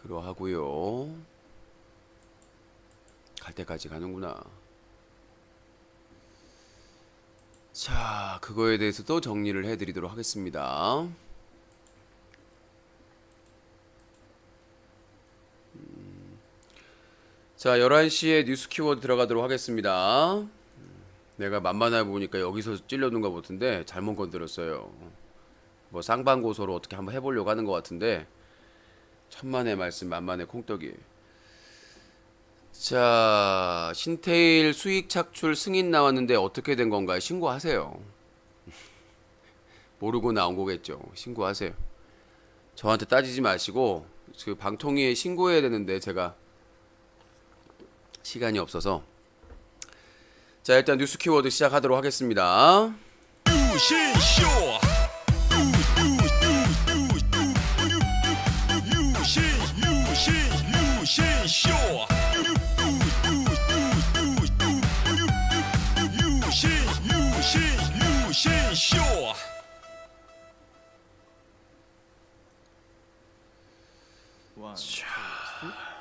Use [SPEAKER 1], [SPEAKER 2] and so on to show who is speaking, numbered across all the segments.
[SPEAKER 1] 그러하고요. 갈 때까지 가는구나. 자, 그거에 대해서도 정리를 해드리도록 하겠습니다. 자, 11시에 뉴스 키워드 들어가도록 하겠습니다. 내가 만만해 보니까 여기서 찔려는 것 같은데 잘못 건드렸어요. 뭐 쌍방고소로 어떻게 한번 해보려고 하는 것 같은데 천만의 말씀 만만의 콩떡이. 자, 신테일 수익 착출 승인 나왔는데 어떻게 된 건가요? 신고하세요. 모르고 나온 거겠죠. 신고하세요. 저한테 따지지 마시고 그 방통위에 신고해야 되는데 제가 시간이 없어서. 자, 일단 뉴스 키워드 시작하도록 하겠습니다.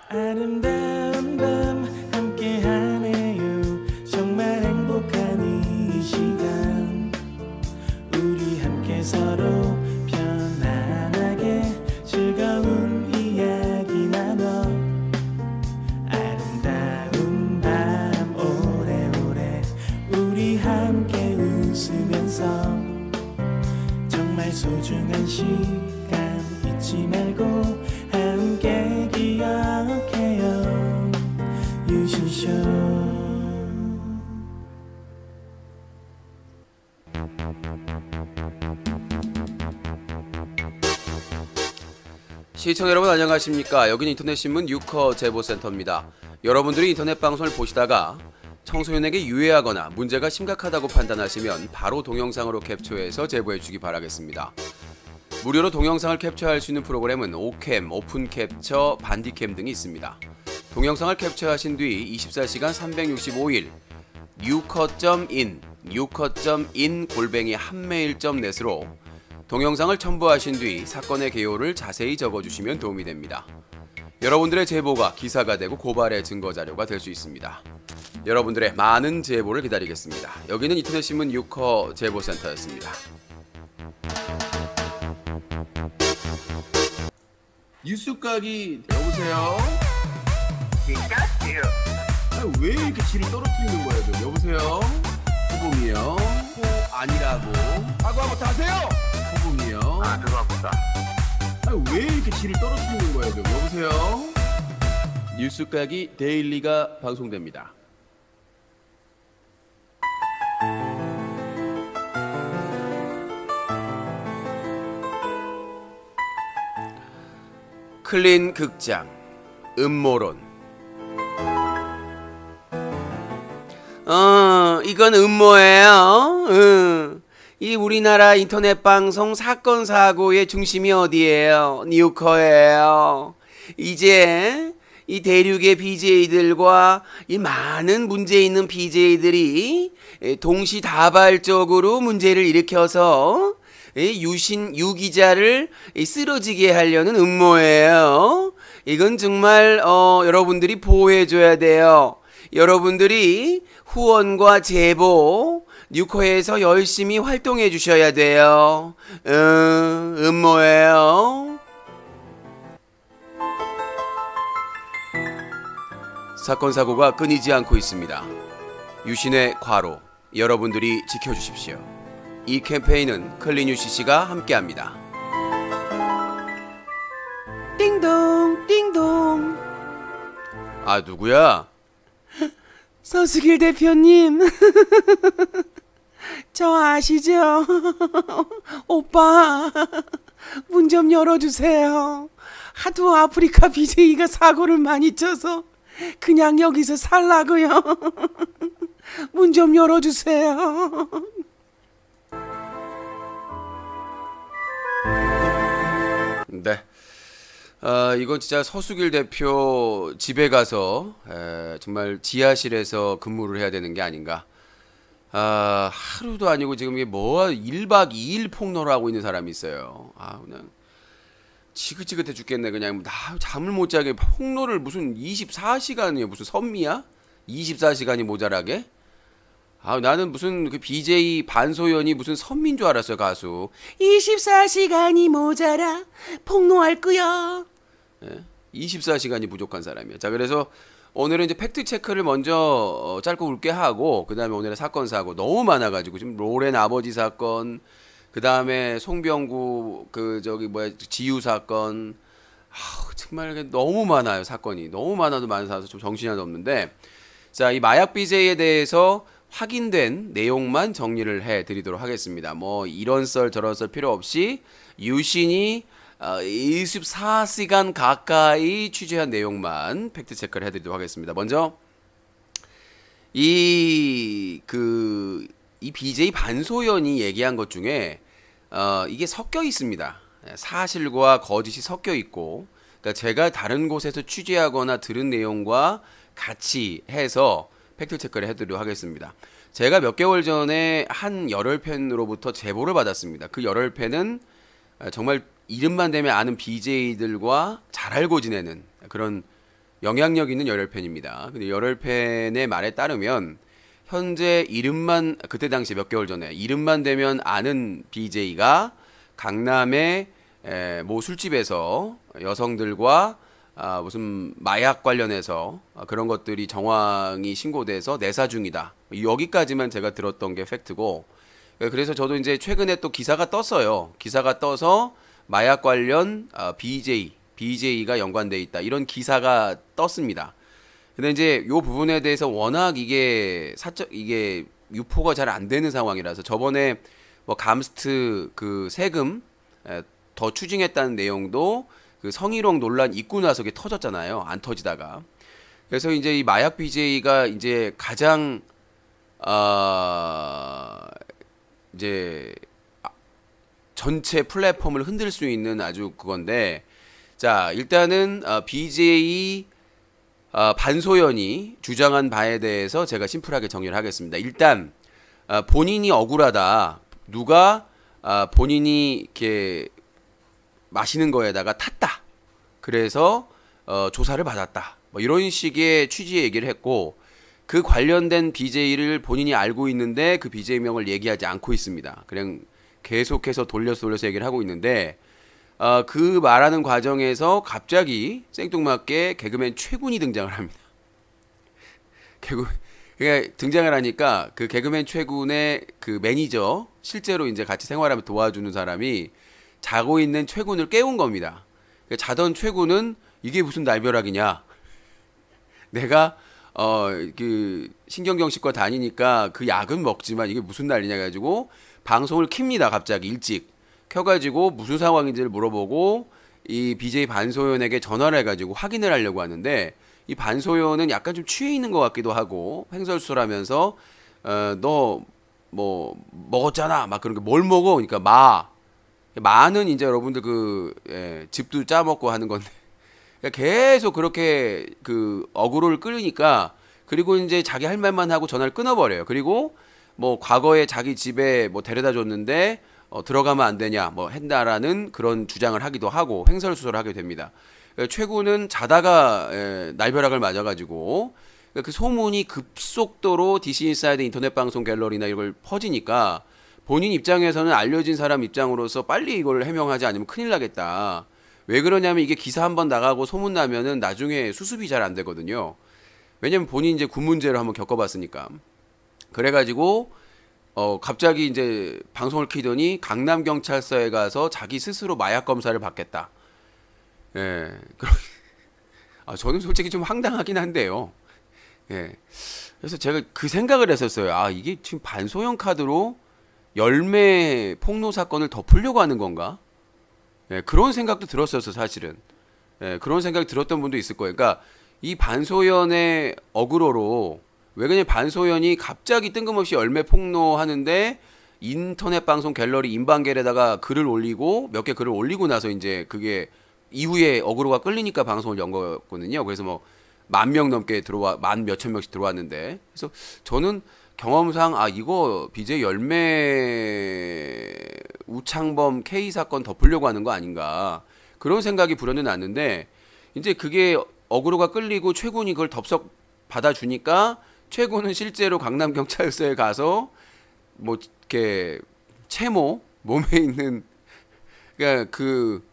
[SPEAKER 2] 아름다운 밤 함께하네요. 정말 행복한 이 시간 우리 함께 서로 편안하게 즐거운 이야기 나눠 아름다운 밤 오래오래 우리 함께 웃으면서 정말 소중한 시간 잊지 말고 함께 기억해요. 유시쇼.
[SPEAKER 1] 시청자 여러분 안녕하십니까. 여기는 인터넷신문 뉴커 제보센터입니다. 여러분들이 인터넷 방송을 보시다가 청소년에게 유해하거나 문제가 심각하다고 판단하시면 바로 동영상으로 캡처해서 제보해주기 바라겠습니다. 무료로 동영상을 캡처할 수 있는 프로그램은 오캠, 오픈캡처, 반디캠 등이 있습니다. 동영상을 캡처하신 뒤 24시간 365일 뉴커.in, 뉴커.in@한메일.net으로 동영상을 첨부하신 뒤 사건의 개요를 자세히 적어주시면 도움이 됩니다. 여러분들의 제보가 기사가 되고 고발의 증거자료가 될 수 있습니다. 여러분들의 많은 제보를 기다리겠습니다. 여기는 인터넷신문 뉴커 제보센터였습니다. 뉴스각이 여보세요? 왜 이렇게 질을 떨어뜨리는 거예요? 좀 여보세요? 호봉이요? 호 아니라고 하고 다세요? 호봉이요?
[SPEAKER 3] 들어왔다.
[SPEAKER 1] 왜 이렇게 질을 떨어뜨리는 거예요? 좀 여보세요? 뉴스각이 데일리가 방송됩니다. 클린 극장 음모론. 이건 음모예요. 이 우리나라 인터넷 방송 사건 사고의 중심이 어디예요? 뉴커예요. 이제 이 대륙의 BJ들과 이 많은 문제 있는 BJ들이 동시다발적으로 문제를 일으켜서 유기자를 쓰러지게 하려는 음모예요. 이건 정말 여러분들이 보호해줘야 돼요. 여러분들이 후원과 제보 뉴커에서 열심히 활동해 주셔야 돼요. 음모예요. 사건 사고가 끊이지 않고 있습니다. 유신의 과로 여러분들이 지켜주십시오. 이 캠페인은 클린 UCC가 함께합니다. 띵동 띵동. 아, 누구야? 서수길 대표님. 저 아시죠? 오빠 문 좀 열어주세요. 하도 아프리카 BJ가 사고를 많이 쳐서 그냥 여기서 살라고요. 문 좀 열어주세요. 네. 이건 진짜 서수길 대표 집에 가서 정말 지하실에서 근무를 해야 되는 게 아닌가. 하루도 아니고 지금 이게 뭐 1박 2일 폭로를 하고 있는 사람이 있어요. 그냥 지긋지긋해 죽겠네. 그냥 나 잠을 못 자게 폭로를 무슨 24시간이야. 무슨 선미야? 24시간이 모자라게? 나는 무슨 그 BJ 반소연이 무슨 선미인 줄 알았어요, 가수. 24시간이 모자라 폭로할 거야. 24시간이 부족한 사람이야. 자, 그래서 오늘은 이제 팩트 체크를 먼저 짧고 굵게 하고, 그 다음에 오늘의 사건 사고 너무 많아가지고 지금 로렌 아버지 사건, 그 다음에 송병구 지유 사건, 정말 너무 많아요. 사건이 너무 많아도 많아서 좀 정신이 하나도 없는데, 자, 이 마약 BJ에 대해서 확인된 내용만 정리를 해드리도록 하겠습니다. 뭐 이런 썰 저런 썰 필요 없이 유신이 24시간 가까이 취재한 내용만 팩트 체크를 해드리도록 하겠습니다. 먼저 이 BJ 반소연이 얘기한 것 중에 이게 섞여 있습니다. 사실과 거짓이 섞여 있고, 그러니까 제가 다른 곳에서 취재하거나 들은 내용과 같이 해서 팩트 체크를 해드리도록 하겠습니다. 제가 몇 개월 전에 한 열혈팬으로부터 제보를 받았습니다. 그 열혈팬은 정말 이름만 대면 아는 BJ들과 잘 알고 지내는 그런 영향력 있는 열혈팬입니다. 근데 열혈팬의 말에 따르면 현재 이름만, 그때 당시 몇 개월 전에 이름만 대면 아는 BJ가 강남의 모 술집에서 여성들과 무슨 마약 관련해서 그런 것들이 정황이 신고돼서 내사 중이다. 여기까지만 제가 들었던 게 팩트고, 그래서 저도 이제 최근에 또 기사가 떴어요. 기사가 떠서 마약 관련 BJ가 연관돼 있다, 이런 기사가 떴습니다. 근데 이제 요 부분에 대해서 워낙 이게 유포가 잘 안 되는 상황이라서 저번에 뭐 감스트 그 세금 더 추징했다는 내용도 그 성희롱 논란 있고 나서 게 터졌잖아요. 안 터지다가. 그래서 이제 이 마약 BJ가 이제 가장 이제 전체 플랫폼을 흔들 수 있는 아주 그건데, 자, 일단은 BJ 반소연이 주장한 바에 대해서 제가 심플하게 정리를 하겠습니다. 일단 본인이 억울하다. 누가 본인이 이렇게 마시는 거에다가 탔다. 그래서 조사를 받았다. 뭐 이런 식의 취지의 얘기를 했고, 그 관련된 BJ를 본인이 알고 있는데 그 BJ명을 얘기하지 않고 있습니다. 그냥 계속해서 돌려서 얘기를 하고 있는데, 그 말하는 과정에서 갑자기 생뚱맞게 개그맨 최군이 등장을 합니다. 그러니까 등장을 하니까 그 개그맨 최군의 그 매니저, 실제로 이제 같이 생활하면 도와주는 사람이 자고 있는 최군을 깨운 겁니다. 그러니까 자던 최군은 이게 무슨 날벼락이냐? 내가 그 신경정신과 다니니까 그 약은 먹지만 이게 무슨 난리냐 가지고 방송을 킵니다. 갑자기 일찍 켜가지고 무슨 상황인지를 물어보고 이 BJ 반소연에게 전화를 해가지고 확인을 하려고 하는데, 이 반소연은 약간 좀 취해 있는 것 같기도 하고 횡설수설하면서 너 뭐 먹었잖아 막 그런 게, 뭘 먹어? 그러니까 마는 이제 여러분들 즙도 짜먹고 하는 건데 계속 그렇게 그 어그로를 끌으니까, 그리고 이제 자기 할 말만 하고 전화를 끊어버려요. 그리고 뭐 과거에 자기 집에 뭐 데려다 줬는데 들어가면 안 되냐 뭐 했다라는 그런 주장을 하기도 하고 횡설수설을 하게 됩니다. 최구는 자다가 날벼락을 맞아가지고 그 소문이 급속도로 DC 인사이드 인터넷 방송 갤러리나 이걸 퍼지니까 본인 입장에서는 알려진 사람 입장으로서 빨리 이걸 해명하지 않으면 큰일 나겠다. 왜 그러냐면 이게 기사 한번 나가고 소문 나면은 나중에 수습이 잘 안 되거든요. 왜냐면 본인 이제 군 문제를 한번 겪어봤으니까. 그래가지고 갑자기 이제 방송을 키더니 강남 경찰서에 가서 자기 스스로 마약 검사를 받겠다. 예. 저는 솔직히 좀 황당하긴 한데요. 예. 그래서 제가 그 생각을 했었어요. 이게 지금 반소연 카드로 열매 폭로 사건을 덮으려고 하는 건가? 예, 그런 생각도 들었었어, 사실은. 예, 그런 생각이 들었던 분도 있을 거예요. 그러니까 이 반소연의 어그로로, 왜 그냥 반소연이 갑자기 뜬금없이 열매 폭로하는데 인터넷 방송 갤러리 인방겔에다가 글을 올리고 몇 개 글을 올리고 나서 이제 그게 이후에 어그로가 끌리니까 방송을 연 거거든요. 그래서 뭐 10,000명 넘게 들어와, 만 몇천 명씩 들어왔는데, 그래서 저는 경험상 이거 BJ 열매 우창범 K 사건 덮으려고 하는 거 아닌가 그런 생각이 불현듯 났는데 이제 그게 어그로가 끌리고 최군이 그걸 덥석 받아주니까 최군은 실제로 강남 경찰서에 가서 뭐 이렇게 채모 몸에 있는 그러니까 그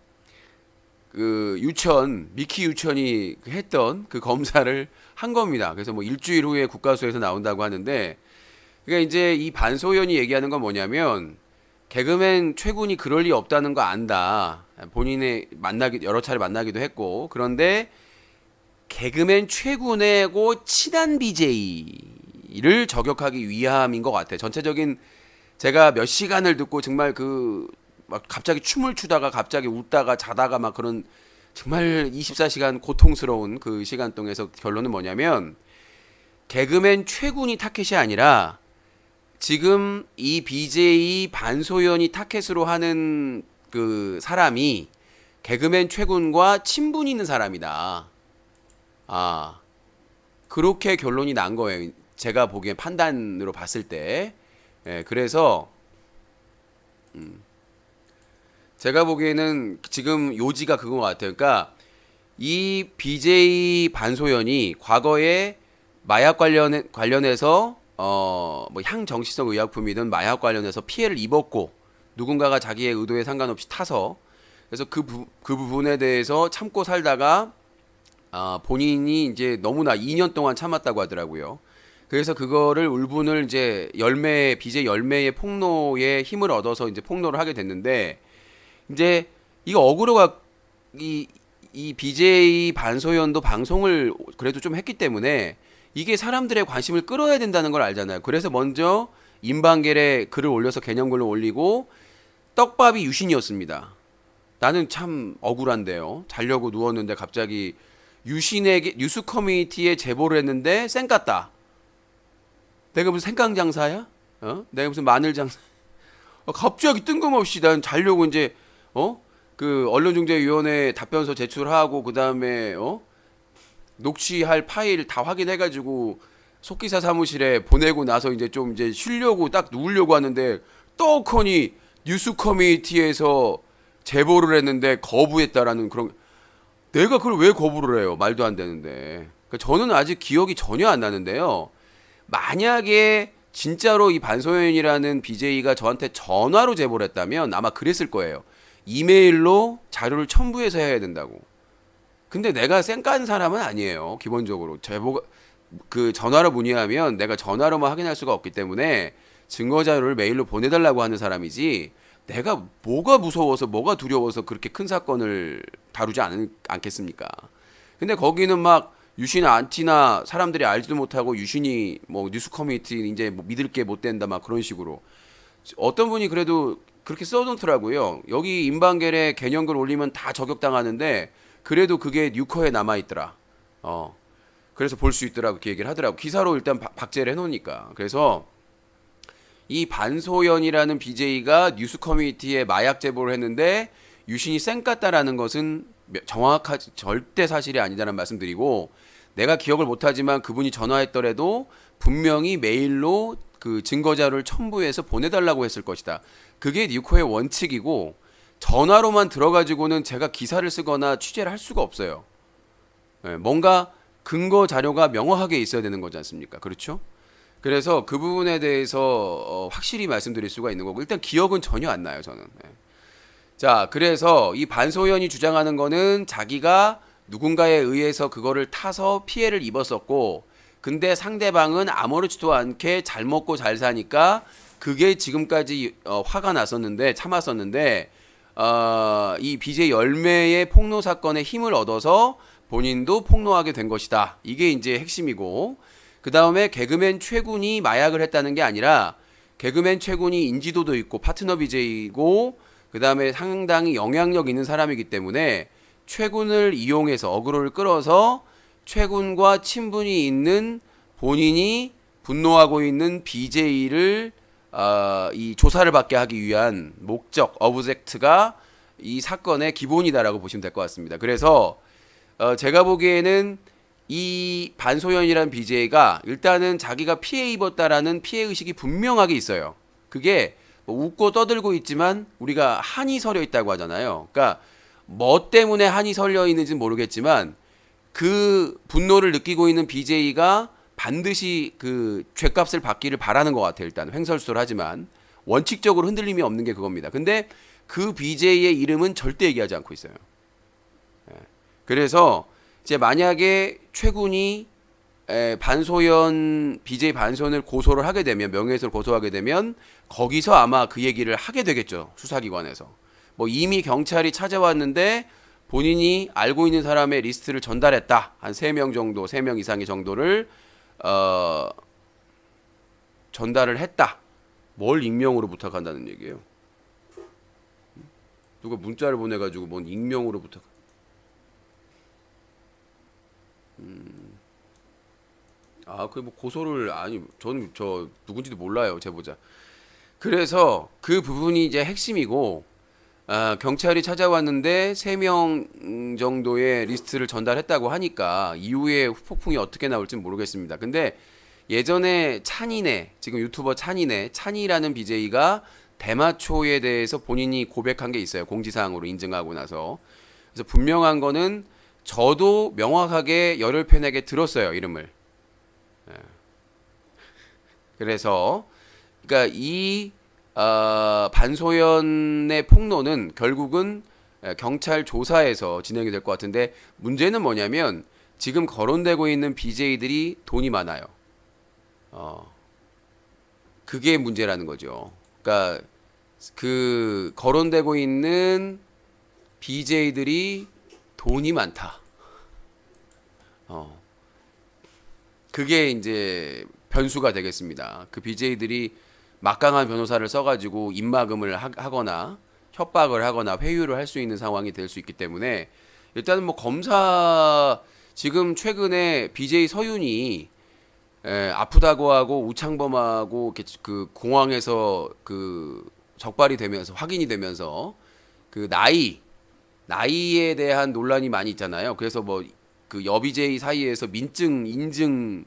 [SPEAKER 1] 유천 미키 유천이 했던 그 검사를 한 겁니다. 그래서 뭐 일주일 후에 국가수에서 나온다고 하는데 그러니까 이제 이 반소연이 얘기하는 건 뭐냐면 개그맨 최군이 그럴 리 없다는 거 안다. 본인의 여러 차례 만나기도 했고 그런데 개그맨 최군하고 친한 BJ를 저격하기 위함인 것 같아. 전체적인 제가 몇 시간을 듣고 정말 막 갑자기 춤을 추다가 갑자기 웃다가 자다가 막 그런 정말 24시간 고통스러운 그 시간 동안에서 결론은 뭐냐면 개그맨 최군이 타켓이 아니라 지금 이 BJ 반소연이 타켓으로 하는 그 사람이 개그맨 최군과 친분이 있는 사람이다. 그렇게 결론이 난 거예요. 제가 보기엔 판단으로 봤을 때. 그래서 제가 보기에는 지금 요지가 그거 같아요. 그러니까 이 BJ 반소연이 과거에 마약 관련해서 뭐 향정신성 의약품이든 마약 관련해서 피해를 입었고 누군가가 자기의 의도에 상관없이 타서 그래서 그 부분에 대해서 참고 살다가 본인이 이제 너무나 2년 동안 참았다고 하더라고요. 그래서 그거를 울분을 이제 BJ 열매의 폭로에 힘을 얻어서 이제 폭로를 하게 됐는데 이제 이거 어그로가 이 BJ 반소연도 방송을 그래도 좀 했기 때문에 이게 사람들의 관심을 끌어야 된다는 걸 알잖아요. 그래서 먼저 임방겔에 글을 올려서 개념글을 올리고 떡밥이 유신이었습니다. 나는 참 억울한데요. 자려고 누웠는데 갑자기 유신에게 뉴스 커뮤니티에 제보를 했는데 쌩 깠다. 내가 무슨 생강 장사야? 내가 무슨 마늘 장사? 갑자기 뜬금없이 난 자려고 이제 그 언론중재위원회 답변서 제출하고 그 다음에 녹취할 파일 다 확인해가지고 속기사 사무실에 보내고 나서 이제 좀 이제 쉬려고 딱 누우려고 하는데 떡하니 뉴스 커뮤니티에서 제보를 했는데 거부했다라는 그런 내가 그걸 왜 거부를 해요? 말도 안 되는데. 그러니까 저는 아직 기억이 전혀 안 나는데요. 만약에 진짜로 이 반소연이라는 BJ가 저한테 전화로 제보를 했다면 아마 그랬을 거예요. 이메일로 자료를 첨부해서 해야 된다고. 근데 내가 쌩깐 사람은 아니에요. 기본적으로 제보가 그 전화로 문의하면 내가 전화로만 확인할 수가 없기 때문에 증거 자료를 메일로 보내달라고 하는 사람이지 내가 뭐가 무서워서 뭐가 두려워서 그렇게 큰 사건을 다루지 않겠습니까? 근데 거기는 막 유신 안티나 사람들이 알지도 못하고 유신이 뭐 뉴스 커뮤니티 이제 뭐 믿을 게 못 된다 막 그런 식으로 어떤 분이 그래도 그렇게 써놓더라고요. 여기 임방겔에 개념글 올리면 다 저격당하는데 그래도 그게 뉴커에 남아있더라. 그래서 볼 수 있더라고 그렇게 얘기를 하더라고. 기사로 일단 박제를 해놓으니까. 그래서 이 반소연이라는 BJ가 뉴스 커뮤니티에 마약 제보를 했는데 유신이 쌩 깠다라는 것은 정확하지 절대 사실이 아니다라는 말씀드리고 내가 기억을 못하지만 그분이 전화했더라도 분명히 메일로 그 증거자료를 첨부해서 보내달라고 했을 것이다. 그게 뉴코의 원칙이고 전화로만 들어가지고는 제가 기사를 쓰거나 취재를 할 수가 없어요. 뭔가 근거 자료가 명확하게 있어야 되는 거지 않습니까? 그렇죠? 그래서 그 부분에 대해서 확실히 말씀드릴 수가 있는 거고 일단 기억은 전혀 안 나요 저는. 자 그래서 이 반소연이 주장하는 거는 자기가 누군가에 의해서 그거를 타서 피해를 입었었고 근데 상대방은 아무렇지도 않게 잘 먹고 잘 사니까 그게 지금까지 화가 났었는데 참았었는데 이 BJ 열매의 폭로 사건에 힘을 얻어서 본인도 폭로하게 된 것이다. 이게 이제 핵심이고 그 다음에 개그맨 최군이 마약을 했다는 게 아니라 개그맨 최군이 인지도도 있고 파트너 BJ이고 그 다음에 상당히 영향력 있는 사람이기 때문에 최군을 이용해서 어그로를 끌어서 최군과 친분이 있는 본인이 분노하고 있는 BJ를 이 조사를 받게 하기 위한 목적, 어브젝트가 이 사건의 기본이다라고 보시면 될 것 같습니다. 그래서 제가 보기에는 이 반소연이라는 BJ가 일단은 자기가 피해 입었다라는 피해 의식이 분명하게 있어요. 그게 뭐 웃고 떠들고 있지만 우리가 한이 서려 있다고 하잖아요. 그러니까 뭐 때문에 한이 서려 있는지는 모르겠지만 그 분노를 느끼고 있는 BJ가 반드시 그 죗값을 받기를 바라는 것 같아요. 일단 횡설수설하지만 원칙적으로 흔들림이 없는 게 그겁니다. 근데 그 BJ의 이름은 절대 얘기하지 않고 있어요. 그래서 이제 만약에 최군이 반소연 BJ 반소연을 고소를 하게 되면 명예훼손을 고소하게 되면 거기서 아마 그 얘기를 하게 되겠죠. 수사기관에서. 뭐 이미 경찰이 찾아왔는데 본인이 알고 있는 사람의 리스트를 전달했다. 한 3명 정도, 3명 이상의 정도를 전달을 했다. 뭘 익명으로 부탁한다는 얘기예요. 누가 문자를 보내가지고 뭔 익명으로 부탁. 그 뭐 고소를 아니 저는 저 누군지도 몰라요 제보자. 그래서 그 부분이 이제 핵심이고 경찰이 찾아왔는데 3명 정도의 리스트를 전달했다고 하니까 이후에 후폭풍이 어떻게 나올지는 모르겠습니다. 근데 예전에 찬이네 지금 유튜버 찬이라는 BJ가 대마초에 대해서 본인이 고백한 게 있어요. 공지사항으로 인증하고 나서. 그래서 분명한 거는 저도 명확하게 열혈팬에게 들었어요. 이름을. 그래서 그러니까 이 반소연의 폭로는 결국은 경찰 조사에서 진행이 될 것 같은데 문제는 뭐냐면 지금 거론되고 있는 BJ들이 돈이 많아요. 그게 문제라는 거죠. 그러니까 그 거론되고 있는 BJ들이 돈이 많다. 그게 이제 변수가 되겠습니다. 그 BJ들이 막강한 변호사를 써가지고 입막음을 하거나 협박을 하거나 회유를 할 수 있는 상황이 될 수 있기 때문에 일단은 뭐 검사 지금 최근에 BJ 서윤이 아프다고 하고 우창범하고 그 공항에서 그 적발이 되면서 확인이 되면서 그 나이에 대한 논란이 많이 있잖아요. 그래서 뭐 그 여BJ 사이에서 민증 인증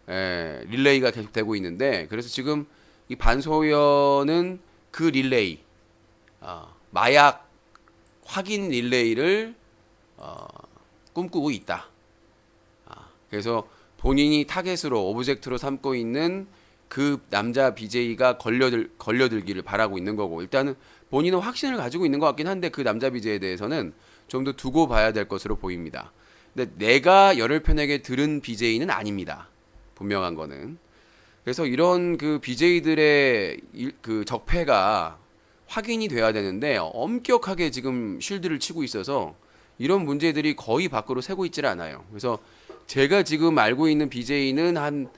[SPEAKER 1] 릴레이가 계속되고 있는데 그래서 지금 이 반소연은 그 릴레이 마약 확인 릴레이를 꿈꾸고 있다. 그래서 본인이 타겟으로 오브젝트로 삼고 있는 그 남자 BJ가 걸려들기를 바라고 있는 거고 일단은 본인은 확신을 가지고 있는 것 같긴 한데 그 남자 BJ에 대해서는 좀 더 두고 봐야 될 것으로 보입니다. 근데 내가 열혈편에게 들은 BJ는 아닙니다. 분명한 거는. 그래서 이런 그 BJ들의 그 적폐가 확인이 돼야 되는데 엄격하게 지금 쉴드를 치고 있어서 이런 문제들이 거의 밖으로 새고 있질 않아요. 그래서 제가 지금 알고 있는 BJ는 한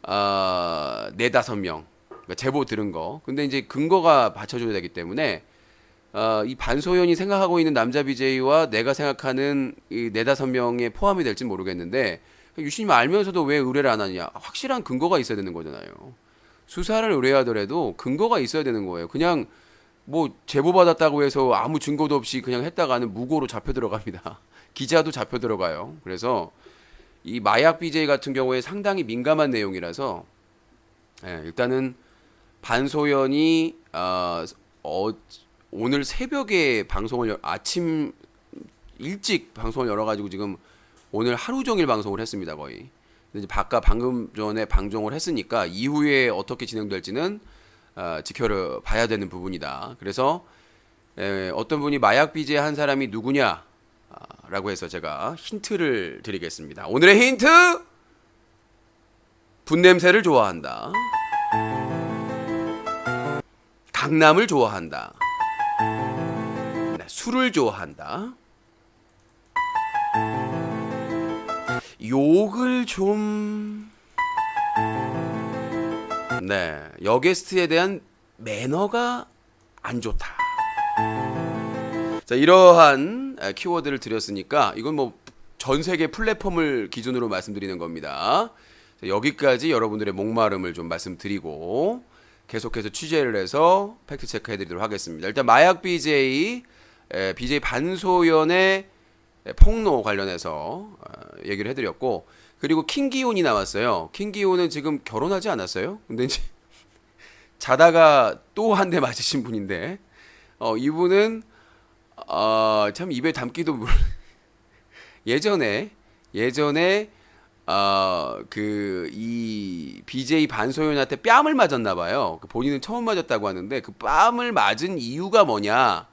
[SPEAKER 1] 4-5명 그러니까 제보 들은 거. 근데 이제 근거가 받쳐줘야 되기 때문에 이 반소연이 생각하고 있는 남자 BJ와 내가 생각하는 이 4-5명에 포함이 될지 모르겠는데 유신님 알면서도 왜 의뢰를 안 하느냐. 확실한 근거가 있어야 되는 거잖아요. 수사를 의뢰하더라도 근거가 있어야 되는 거예요. 그냥 뭐 제보 받았다고 해서 아무 증거도 없이 그냥 했다가는 무고로 잡혀 들어갑니다. 기자도 잡혀 들어가요. 그래서 이 마약 BJ 같은 경우에 상당히 민감한 내용이라서 일단은 반소연이 오늘 새벽에 방송을 아침 일찍 방송을 열어가지고 지금 오늘 하루 종일 방송을 했습니다. 거의. 근데 이제 방금 전에 방송을 했으니까 이후에 어떻게 진행될지는 지켜봐야 되는 부분이다. 그래서 어떤 분이 마약 BJ 한 사람이 누구냐 라고 해서 제가 힌트를 드리겠습니다. 오늘의 힌트! 분냄새를 좋아한다. 강남을 좋아한다. 술을 좋아한다. 욕을 좀 여게스트에 대한 매너가 안 좋다. 자, 이러한 키워드를 드렸으니까 이건 뭐 전 세계 플랫폼을 기준으로 말씀드리는 겁니다. 자, 여기까지 여러분들의 목마름을 좀 말씀드리고 계속해서 취재를 해서 팩트 체크 해드리도록 하겠습니다. 일단 마약 BJ 반소연의 폭로 관련해서 얘기를 해드렸고, 그리고 킹기훈이 나왔어요. 킹기훈은 지금 결혼하지 않았어요? 근데 이제 자다가 또 한 대 맞으신 분인데, 이분은 참 입에 담기도 예전에 이 BJ 반소연한테 뺨을 맞았나 봐요. 본인은 처음 맞았다고 하는데 그 뺨을 맞은 이유가 뭐냐?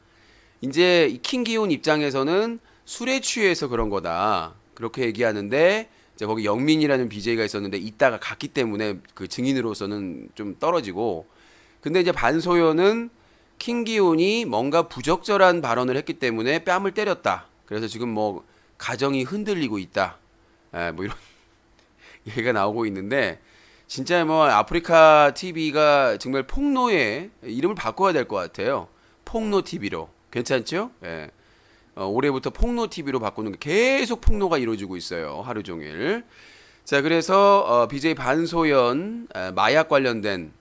[SPEAKER 1] 이제 이 킹기훈 입장에서는 술에 취해서 그런 거다. 그렇게 얘기하는데 이제 거기 영민이라는 BJ가 있었는데 이따가 갔기 때문에 그 증인으로서는 좀 떨어지고, 근데 이제 반소연은 킹기훈이 뭔가 부적절한 발언을 했기 때문에 뺨을 때렸다. 그래서 지금 뭐 가정이 흔들리고 있다. 뭐 이런 얘기가 나오고 있는데, 진짜 뭐 아프리카 TV가 정말 폭로의 이름을 바꿔야 될 것 같아요. 폭로 TV로. 괜찮죠? 예. 올해부터 폭로 TV로 바꾸는 게 계속 폭로가 이루어지고 있어요. 하루 종일. 자, 그래서 BJ 반소연 마약 관련된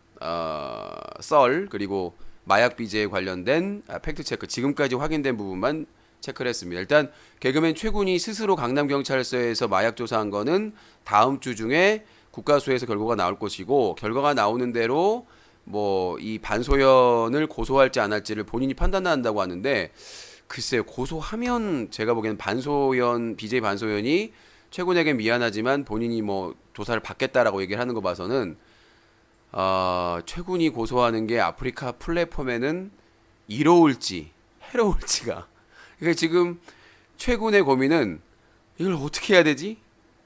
[SPEAKER 1] 썰, 그리고 마약 BJ 관련된 팩트 체크, 지금까지 확인된 부분만 체크를 했습니다. 일단 개그맨 최군이 스스로 강남경찰서에서 마약 조사한 거는 다음 주 중에 국가수에서 결과가 나올 것이고, 결과가 나오는 대로 뭐 이 반소연을 고소할지 안 할지를 본인이 판단한다고 하는데, 글쎄요, 고소하면 제가 보기에는 BJ 반소연이 최군에게 미안하지만 본인이 뭐 조사를 받겠다라고 얘기를 하는 거 봐서는 최군이 고소하는 게 아프리카 플랫폼에는 이로울지 해로울지가, 그러니까 지금 최군의 고민은 이걸 어떻게 해야 되지?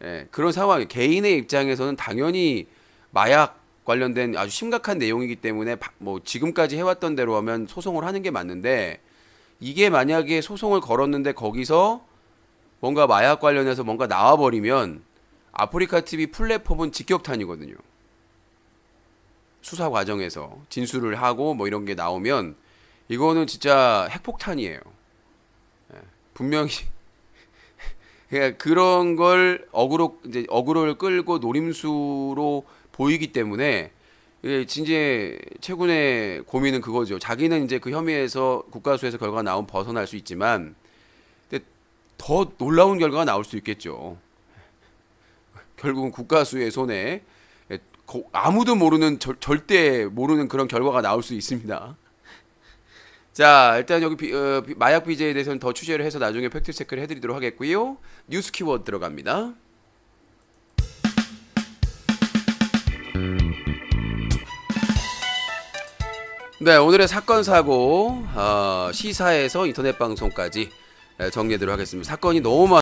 [SPEAKER 1] 예, 그런 상황이, 개인의 입장에서는 당연히 마약 관련된 아주 심각한 내용이기 때문에 뭐 지금까지 해왔던 대로 하면 소송을 하는 게 맞는데, 이게 만약에 소송을 걸었는데 거기서 뭔가 마약 관련해서 뭔가 나와버리면 아프리카 TV 플랫폼은 직격탄이거든요. 수사 과정에서 진술을 하고 뭐 이런 게 나오면 이거는 진짜 핵폭탄이에요. 분명히 그러니까 그런 걸 어그로를 끌고 노림수로 보이기 때문에, 진짜 최군의 고민은 그거죠. 자기는 이제 그 혐의에서 국가수에서 결과가 나오면 벗어날 수 있지만, 근데 더 놀라운 결과가 나올 수 있겠죠. 결국은 국가수의 손에 아무도 모르는, 절대 모르는 그런 결과가 나올 수 있습니다. 자, 일단 여기 마약 BJ에 대해서는 더 취재를 해서 나중에 팩트 체크를 해드리도록 하겠고요. 뉴스 키워드 들어갑니다. 네, 오늘의 사건 사고 시사에서 인터넷 방송까지 정리하도록 하겠습니다. 사건이 너무